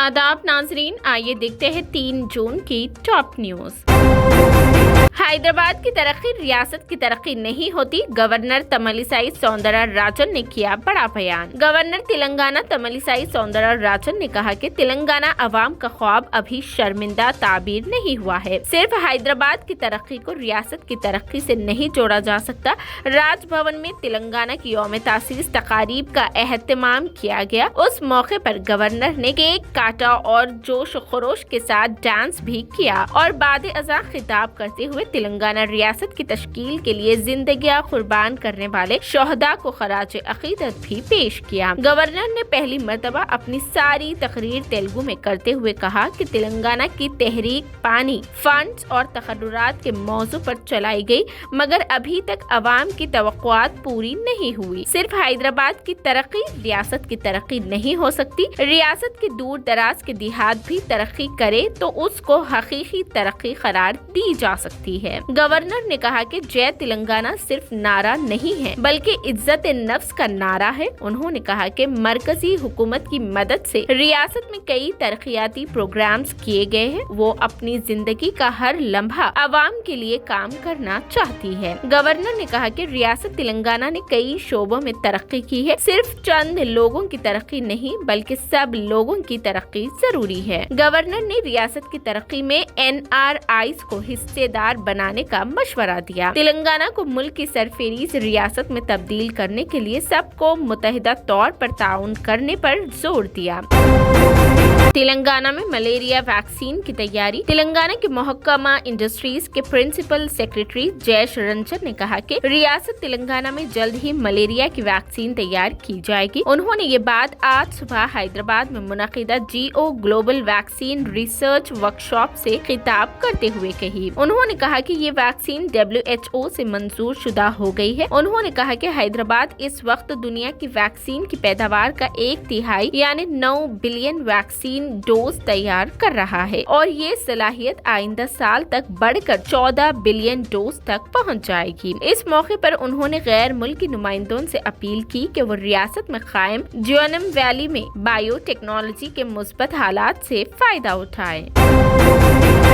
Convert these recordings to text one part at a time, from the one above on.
आदाब नाजरीन, आइए देखते हैं 3 जून की टॉप न्यूज। हैदराबाद की तरक्की रियासत की तरक्की नहीं होती, गवर्नर तमिलिसाई सौंदरराजन ने किया बड़ा बयान। गवर्नर तेलंगाना तमिलिसाई सौंदरराजन ने कहा कि तेलंगाना अवाम का ख्वाब अभी शर्मिंदा ताबीर नहीं हुआ है। सिर्फ हैदराबाद की तरक्की को रियासत की तरक्की से नहीं जोड़ा जा सकता। राजभवन में तेलंगाना की यौम तासीस तकारीब का एहतमाम किया गया। उस मौके पर गवर्नर ने केक काटा और जोश खरोश के साथ डांस भी किया और बाद-ए-अज़ां खिताब करते हुए तेलंगाना रियासत की तश्कील के लिए जिंदगियां कुर्बान करने वाले शोहदा को खराज अकीदत भी पेश किया। गवर्नर ने पहली मर्तबा अपनी सारी तकरीर तेलुगु में करते हुए कहा कि तेलंगाना की तहरीक पानी, फंड्स और तकर्रुरात के मौजू पर चलाई गई, मगर अभी तक अवाम की तवक्कुआत पूरी नहीं हुई। सिर्फ हैदराबाद की तरक्की रियासत की तरक्की नहीं हो सकती। रियासत के दूर दराज के देहात भी तरक्की करे तो उसको हकीकी तरक्की करार दी जा सकती है। गवर्नर ने कहा कि जय तेलंगाना सिर्फ नारा नहीं है बल्कि इज्जत नफ्स का नारा है। उन्होंने कहा कि मरकजी हुकूमत की मदद से रियासत में कई तरक्याती प्रोग्राम्स किए गए हैं। वो अपनी जिंदगी का हर लम्हा अवाम के लिए काम करना चाहती है। गवर्नर ने कहा कि रियासत तेलंगाना ने कई शोबों में तरक्की की है। सिर्फ चंद लोगों की तरक्की नहीं बल्कि सब लोगों की तरक्की जरूरी है। गवर्नर ने रियासत की तरक्की में NRIs को हिस्सेदार बनाने का मशवरा दिया। तेलंगाना को मुल्क की सरफेरीज रियासत में तब्दील करने के लिए सबको मुतहिदा तौर पर ताउन करने पर जोर दिया। तेलंगाना में मलेरिया वैक्सीन की तैयारी। तेलंगाना के महकमा इंडस्ट्रीज के प्रिंसिपल सेक्रेटरी जयेश रंजन ने कहा कि रियासत तेलंगाना में जल्द ही मलेरिया की वैक्सीन तैयार की जाएगी। उन्होंने ये बात आज सुबह हैदराबाद में मुनक़िदा GO global vaccine research workshop से खिताब करते हुए कही। उन्होंने कहा कि ये वैक्सीन WHO से मंजूर शुदा हो गई है। उन्होंने कहा कि हैदराबाद इस वक्त दुनिया की वैक्सीन की पैदावार का 1/3 यानी 9 बिलियन वैक्सीन डोज तैयार कर रहा है और ये सलाहियत आइंदा साल तक बढ़कर 14 बिलियन डोज तक पहुंच जाएगी। इस मौके पर उन्होंने गैर मुल्की नुमाइंदों से अपील की कि वो रियासत में कायम जियोनम वैली में बायोटेक्नोलॉजी के मुस्बत हालात से फायदा उठाएं।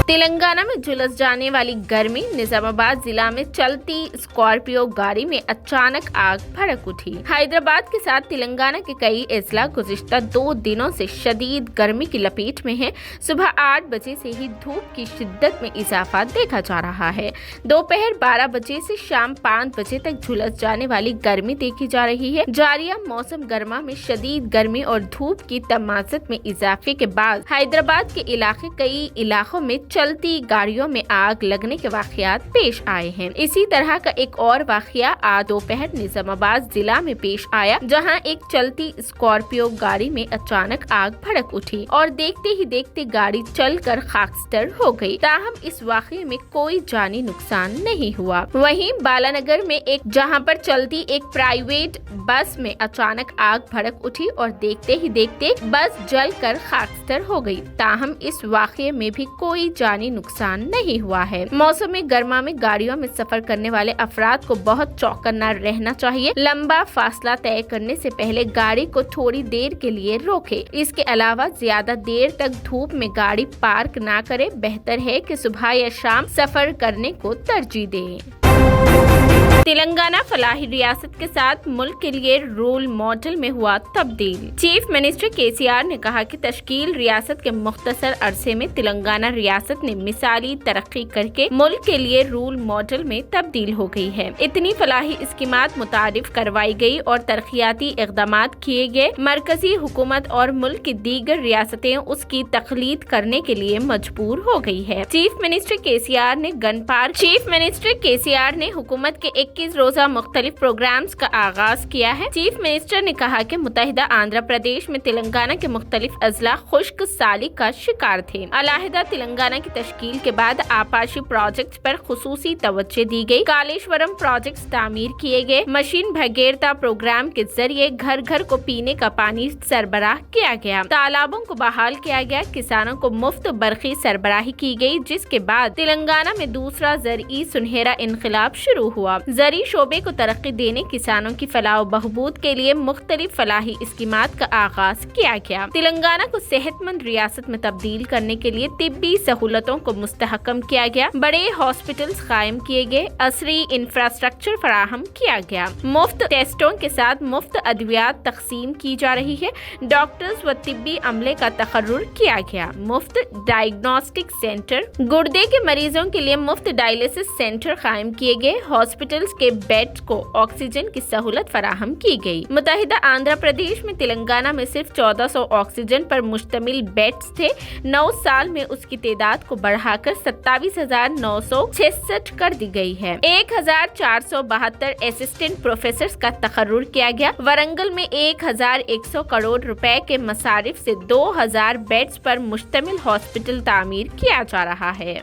तेलंगाना में झुलस जाने वाली गर्मी। निजामाबाद जिला में चलती स्कॉर्पियो गाड़ी में अचानक आग भड़क उठी। हैदराबाद के साथ तेलंगाना के कई अजला गुज़िश्ता 2 दिनों से शदीद गर्मी की लपेट में हैं। सुबह 8 बजे से ही धूप की शिद्दत में इजाफा देखा जा रहा है। दोपहर 12 बजे से शाम 5 बजे तक झुलस जाने वाली गर्मी देखी जा रही है। जारिया मौसम गर्मा में शदीद गर्मी और धूप की तमाज़त में इजाफे के बाद हैदराबाद के इलाके कई इलाकों में चलती गाड़ियों में आग लगने के वाकयात पेश आए हैं। इसी तरह का एक और वाकया आज दोपहर निजामाबाद जिला में पेश आया, जहां एक चलती स्कॉर्पियो गाड़ी में अचानक आग भड़क उठी और देखते ही देखते गाड़ी चलकर खाकस्तर हो गई। ताहम इस वाकये में कोई जानी नुकसान नहीं हुआ। वहीं बालानगर में जहां पर चलती एक प्राइवेट बस में अचानक आग भड़क उठी और देखते ही देखते बस जलकर खाकस्तर हो गई। ताहम इस वाकये में भी कोई जानी नुकसान नहीं हुआ है। मौसम गर्मा में गाड़ियों में सफर करने वाले अफराद को बहुत चौकन्ना रहना चाहिए। लंबा फासला तय करने से पहले गाड़ी को थोड़ी देर के लिए रोके। इसके अलावा ज्यादा देर तक धूप में गाड़ी पार्क ना करे। बेहतर है कि सुबह या शाम सफर करने को तरजीह दें। तेलंगाना फलाही रियासत के साथ मुल्क के लिए रोल मॉडल में हुआ तब्दील। चीफ मिनिस्टर KCR ने कहा कि तश्कील रियासत के मुख्तसर अरसे में तेलंगाना रियासत ने मिसाली तरक्की करके मुल्क के लिए रोल मॉडल में तब्दील हो गई है। इतनी फलाही स्कीमात मुतारिफ करवाई गई और तरक्याती इक़दामात किए गए। मरकजी हुकूमत और मुल्क की दीगर रियासतें उसकी तकलीद करने के लिए मजबूर हो गई है। चीफ मिनिस्टर KCR ने हुकूमत के 21 रोजा मुख्तलिफ प्रोग्राम्स का आगाज किया है। चीफ मिनिस्टर ने कहा कि मुत्तहिदा आंध्र प्रदेश में तेलंगाना के मुख्तलिफ अजला खुश्क साली का शिकार थे। अलहदा तेलंगाना की तश्कील के बाद आपाशी प्रोजेक्ट पर खुसूसी तवज्जो दी गई। कालेश्वरम प्रोजेक्ट तामीर किए गए। मशीन भगीरथा प्रोग्राम के जरिए घर घर को पीने का पानी सरबराह किया गया। तालाबों को बहाल किया गया। किसानों को मुफ्त बरखी सरबराही की गई, जिसके बाद तेलंगाना में दूसरा ज़रई सुनहरा इनकलाब शुरू हुआ। زرعی شعبے کو ترقی دینے، کسانوں کی فلاح و بہبود کے لیے مختلف فلاحی اسکیمات کا آغاز کیا گیا۔ تلنگانہ کو صحت مند ریاست میں تبدیل کرنے کے لیے طبی سہولتوں کو مستحکم کیا گیا، بڑے ہاسپٹلز قائم کیے گئے، عصری انفراسٹرکچر فراہم کیا گیا، مفت ٹیسٹوں کے ساتھ مفت ادویات تقسیم کی جا رہی ہے، ڈاکٹرز و طبی عملے کا تقرر کیا گیا، مفت ڈائگنوسٹک سینٹر، گردے کے مریضوں کے لیے مفت ڈائلیسس سینٹر قائم کیے گئے، ہاسپٹلز کے بیڈز کو آکسیجن کی سہولت فراہم کی گئی۔ متحدہ آندھرا پردیش میں تلنگانہ میں صرف 1400 آکسیجن پر مشتمل بیڈز تھے، 9 سال میں اس کی تعداد کو بڑھا کر 27,966 کر دی گئی ہے۔ 1472 اسسٹنٹ پروفیسرز کا تقرر کیا گیا۔ ورنگل میں 1100 کروڑ روپے کے مصارف سے 2000 بیڈز پر مشتمل ہاسپٹل تعمیر کیا جا رہا ہے۔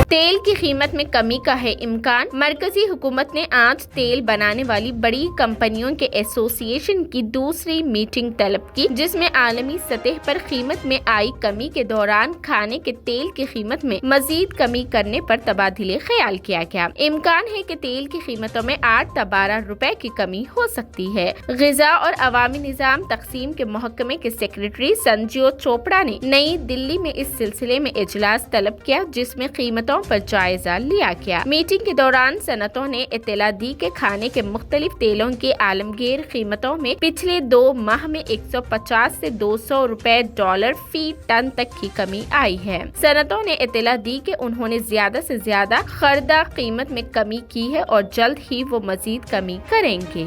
تیل کی قیمت میں کمی کا ہے امکان۔ مرکزی حکومت نے آج تیل بنانے والی بڑی کمپنیوں کے ایسوسی ایشن کی دوسری میٹنگ طلب کی، جس میں عالمی سطح پر قیمت میں آئی کمی کے دوران کھانے کے تیل کی قیمت میں مزید کمی کرنے پر تبادلہ خیال کیا گیا۔ امکان ہے کہ تیل کی قیمتوں میں 8 تا 12 روپے کی کمی ہو سکتی ہے۔ غذا اور عوامی نظام تقسیم کے محکمے کے سیکریٹری سنجیو چوپڑا نے نئی دلی میں اس سلسلے میں اجلاس طلب کیا، جس میں قیمتوں پر جائزہ لیا گیا۔ میٹنگ کے دوران صنعتوں نے اطلاع دی کہ کھانے کے مختلف تیلوں کی عالمگیر قیمتوں میں پچھلے 2 ماہ میں 150 سے 200 روپے ڈالر فی ٹن تک کی کمی آئی ہے۔ صنعتوں نے اطلاع دی کہ انہوں نے زیادہ سے زیادہ خردہ قیمت میں کمی کی ہے اور جلد ہی وہ مزید کمی کریں گے۔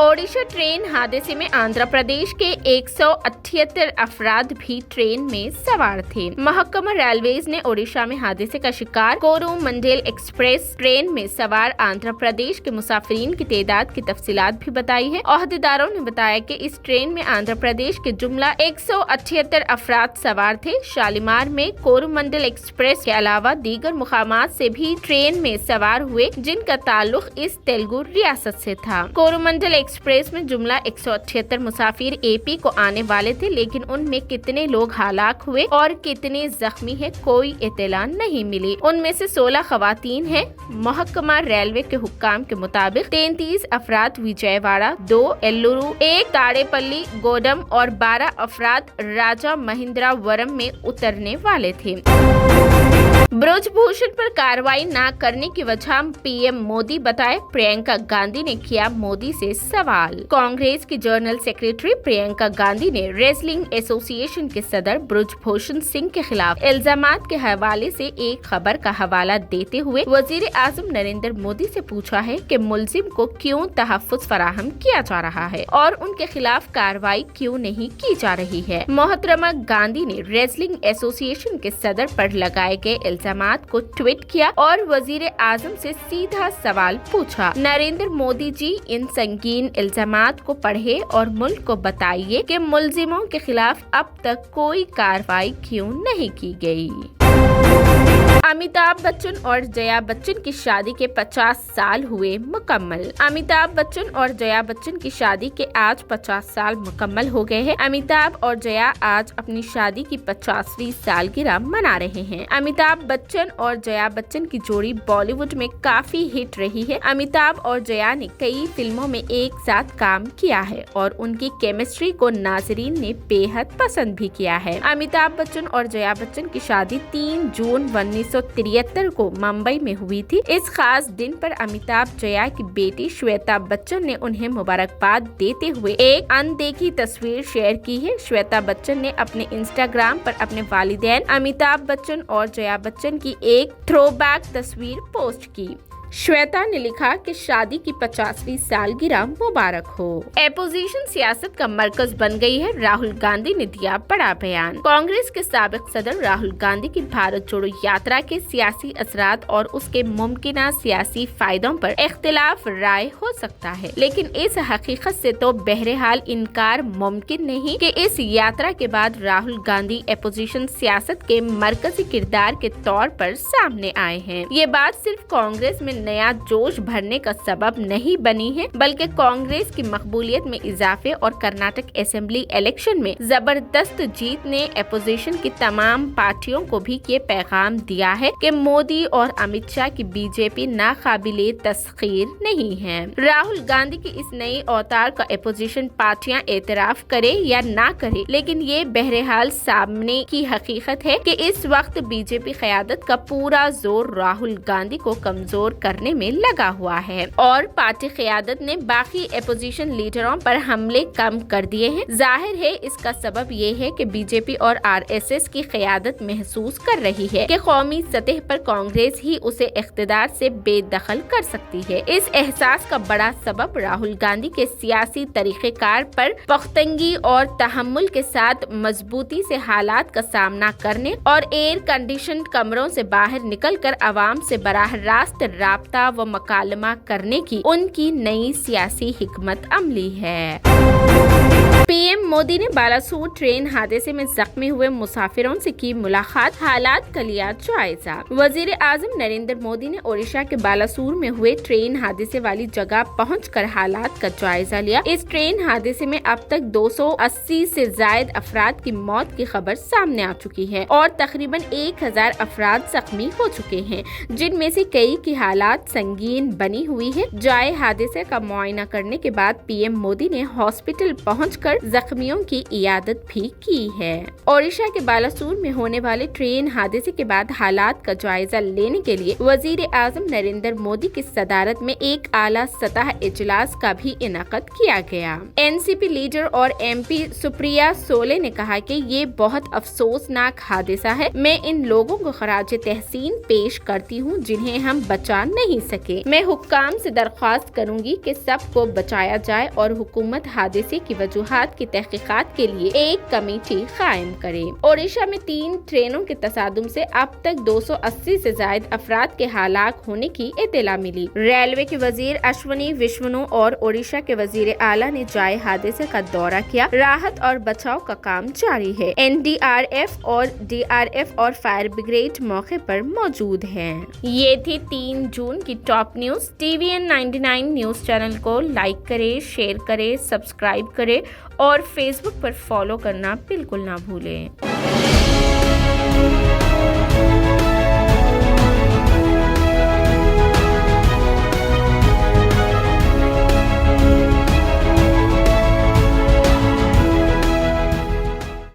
اوڈیشہ ٹرین حادثے میں آندھرا پردیش کے 178 افراد بھی ٹرین میں سوار تھے۔ محکمہ ریلویز نے اوڈیشہ میں حادثے کا شکار کورومنڈل ایکسپریس ٹرین میں سوار آندھرا پردیش کے مسافرین کی تعداد کی تفصیلات بھی بتائی ہے۔ عہدیداروں نے بتایا کہ اس ٹرین میں آندھرا پردیش کے جملہ 178 افراد سوار تھے۔ شالیمار میں کورومنڈل ایکسپریس کے علاوہ دیگر مقامات سے بھی ٹرین میں سوار ہوئے، جن کا تعلق اس تیلگو ریاست سے تھا۔ کورومنڈل ایکسپریس میں جملہ 178 مسافر اے پی کو آنے والے تھے، لیکن ان میں کتنے لوگ ہلاک ہوئے اور کتنے زخمی ہیں کوئی اطلاع نہیں ملی۔ ان میں سے 16 خواتین ہیں۔ محکمہ ریلوے کے حکام کے مطابق 33 افراد وجے واڑہ، 2 ایلورو، 1 تاڑے پلی گوڈم اور 12 افراد راجا مہندرا ورم میں اترنے والے تھے۔ برج بھوشن پر کارروائی نہ کرنے کی وجہ پی ایم مودی بتائے، پرینکا گاندھی نے کیا مودی سے سوال۔ کانگریس کی جنرل سیکریٹری پرینکا گاندھی نے ریسلنگ ایسوسی ایشن کے صدر برج بھوشن سنگھ کے خلاف الزامات کے حوالے سے ایک خبر کا حوالہ دیتے ہوئے وزیر اعظم نریندر مودی سے پوچھا ہے کہ ملزم کو کیوں تحفظ فراہم کیا جا رہا ہے اور ان کے خلاف کارروائی کیوں نہیں کی جا رہی ہے۔ محترمہ گاندھی نے ریسلنگ ایسوسی ایشن کے صدر پر لگائے گئے الزامات کو ٹویٹ کیا اور وزیر اعظم سے سیدھا سوال پوچھا، نریندر مودی جی ان سنگین الزامات کو پڑھے اور ملک کو بتائیے کہ ملزموں کے خلاف اب تک کوئی کارروائی کیوں نہیں کی گئی۔ امیتابھ بچن اور جیا بچن کی شادی کے 50 سال ہوئے مکمل۔ امیتابھ بچن اور جیا بچن کی شادی کے آج 50 سال مکمل ہو گئے ہیں۔ امیتابھ اور جیا آج اپنی شادی کی 50ویں سالگرہ منا رہے ہیں۔ امیتابھ بچن اور جیا بچن کی جوڑی بالی ووڈ میں کافی ہٹ رہی ہے۔ امیتابھ اور جیا نے کئی فلموں میں ایک ساتھ کام کیا ہے اور ان کی کیمسٹری کو ناظرین نے بے حد پسند بھی کیا ہے۔ امیتابھ بچن اور جیا بچن کی شادی 3 جون 1973 کو ممبئی میں ہوئی تھی۔ اس خاص دن پر امیتابھ جیا کی بیٹی شویتا بچن نے انہیں مبارکباد دیتے ہوئے ایک اندیکھی تصویر شیئر کی ہے۔ شویتا بچن نے اپنے انسٹاگرام پر اپنے والدین امیتابھ بچن اور جیا بچن کی ایک تھرو بیک تصویر پوسٹ کی۔ شویتا نے لکھا کہ شادی کی 50ویں سالگرہ مبارک ہو۔ اپوزیشن سیاست کا مرکز بن گئی ہے، راہل گاندھی نے دیا بڑا بیان۔ کانگریس کے سابق صدر راہل گاندھی کی بھارت جوڑو یاترا کے سیاسی اثرات اور اس کے ممکنہ سیاسی فائدوں پر اختلاف رائے ہو سکتا ہے، لیکن اس حقیقت سے تو بہرحال انکار ممکن نہیں کہ اس یاترا کے بعد راہل گاندھی اپوزیشن سیاست کے مرکزی کردار کے طور پر سامنے آئے ہیں۔ یہ بات صرف کانگریس میں नया जोश भरने का सबब नहीं बनी है, बल्कि कांग्रेस की मकबूलियत में इजाफे और कर्नाटक असेंबली इलेक्शन में जबरदस्त जीत ने अपोजिशन की तमाम पार्टियों को भी ये पैगाम दिया है कि मोदी और अमित शाह की बीजेपी नाकाबिले तस्खीर नहीं है। राहुल गांधी की इस नई अवतार का अपोजिशन पार्टियां एतराफ करे या ना करे, लेकिन ये बहरहाल सामने की हकीकत है कि इस वक्त बीजेपी क़यादत का पूरा जोर राहुल गांधी को कमजोर करने में लगा हुआ है और पार्टी क़यादत ने बाकी अपोजिशन लीडरों पर हमले कम कर दिए हैं। जाहिर है इसका सबब ये है कि बीजेपी और आरएसएस की क़यादत महसूस कर रही है कि कौमी सतह पर कांग्रेस ही उसे इख्तिदार से बेदखल कर सकती है। इस एहसास का बड़ा सबब राहुल गांधी के सियासी तरीक़ेकार पर पुख्तगी और तहम्मुल के साथ मजबूती से हालात का सामना करने और एयर कंडीशन कमरों से बाहर निकलकर आवाम से बराह रास्त राब्ता व मकालमा करने की उनकी नई सियासी हिकमत अमली है। पीएम मोदी ने बालासूर ट्रेन हादसे में जख्मी हुए मुसाफिरों से की मुलाकात, हालात का लिया जायजा। वजीर आजम नरेंद्र मोदी ने ओडिशा के बालासूर में हुए ट्रेन हादसे वाली जगह पहुंचकर हालात का जायजा लिया। इस ट्रेन हादसे में अब तक 280 से ज्यादा अफराद की मौत की खबर सामने आ चुकी है और तकरीबन 1000 अफराद जख्मी हो चुके हैं, जिनमें से कई की हालात संगीन बनी हुई है। जाए हादसे का मुआयना करने के बाद पीएम मोदी ने हॉस्पिटल पहुंचकर जख्मियों की इयादत भी की है। ओडिशा के बालासूर में होने वाले ट्रेन हादसे के बाद हालात का जायजा लेने के लिए वजीर आजम नरेंद्र मोदी की सदारत में एक आला सतह इजलास का भी इनाकद किया गया। एनसीपी लीडर और एमपी सुप्रिया सोले ने कहा कि ये बहुत अफसोसनाक हादसा है। मैं इन लोगों को खराज तहसीन पेश करती हूँ जिन्हें हम बचा नहीं सके। मैं हुक्काम से दरख्वास्त करूंगी कि सबको बचाया जाए और हुकूमत हादसे की वजूहात की तहकीकात के लिए एक कमेटी कायम करे। ओडिशा में 3 ट्रेनों के तसादुम से अब तक 280 से ज्यादा अफराद के हलाक होने की इत्तला मिली। रेलवे के वजीर अश्वनी विश्वनु और ओडिशा के वजीर आला ने जाए हादसे का दौरा किया। राहत और बचाव का काम जारी है। एनडीआरएफ और डीआरएफ और फायर ब्रिगेड मौके पर मौजूद हैं। ये थी 3 जून की top news. TVN 99 news channel को लाइक करे, शेयर करे, सब्सक्राइब करे और फेसबुक पर फॉलो करना बिल्कुल ना भूलें।